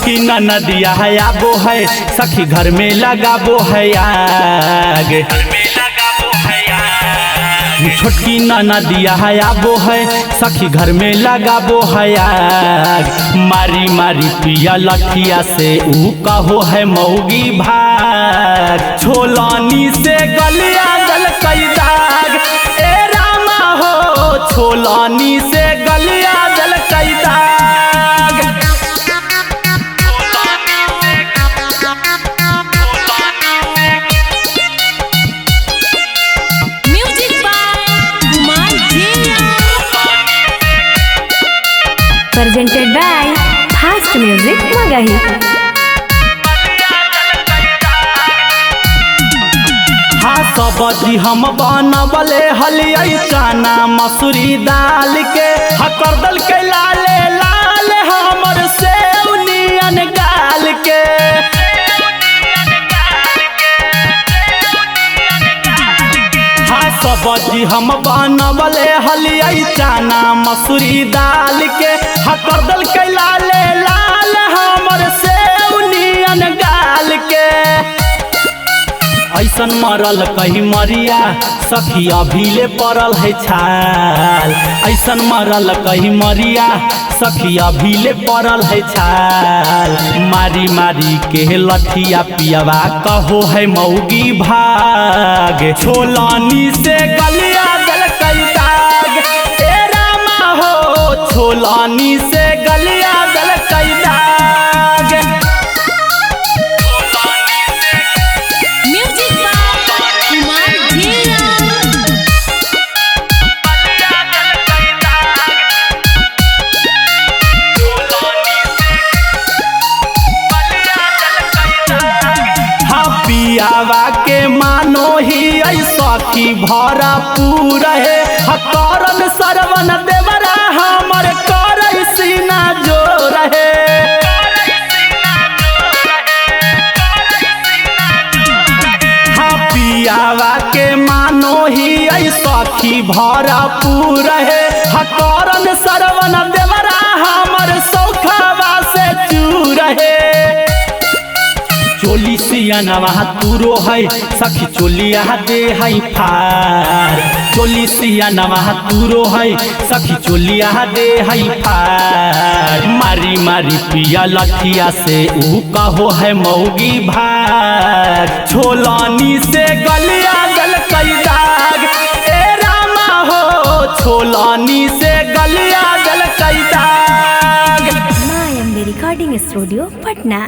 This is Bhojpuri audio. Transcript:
छोटकी नदिया है आबो है सखी घर में लगाबो है आग। छोटकी नदिया है आबो है सखी घर में लगाबो है आग। मारी मारी पिया लठिया से ऊ कहो है मौगी भाग। छोलानी से गलिया जल कई दाग ए रामा हो छोलानी से गलिया जल कई दाग। Presented by Fast Music Magahi। हाँ सब्जी हम बनबले हलिया चना मसूरी दाल के हकर दल के लाले लाल हमर सेव नियन गाल के। हाँ सब्जी हम बनबले हलिया चना मसूरी दाल के हकर दल के लाले लाल हमर सेव नियन गाल के। ऐसन मरल कहीं मरिया सखी अभीले पड़ल है छाल। ऐसन मरल कहीं मरिया सखी अभीले पड़ल है छाल। मारी मारी के लठिया पियावा कहो है मौगी भाग। छोलानी से गलिया जल कई दाग ए रामा हो छोलानी से गलिया जल कई दाग। पियावा के मानो ही सखी भरा पूरा है करन सरवन देवरा हमर कर सीना जो रहे। हाँ पियावा के मानो ही सखी भरा पूरा है करन सरवन देवरा हमर सौखवा से चू रहे। चोली सियानवा तूरो है सखी चोलिया दे है फार। चोली सियानवा तूरो है सखी चोलिया दे है फार। मारी मारी पिया लठिया से ऊ कहो है मौगी भाग। छोलानी से गलिया जल कई दाग ए रामा हो छोलानी से गलिया जल कई दाग। मायम्बे रिकॉर्डिंग स्टूडियो पटना।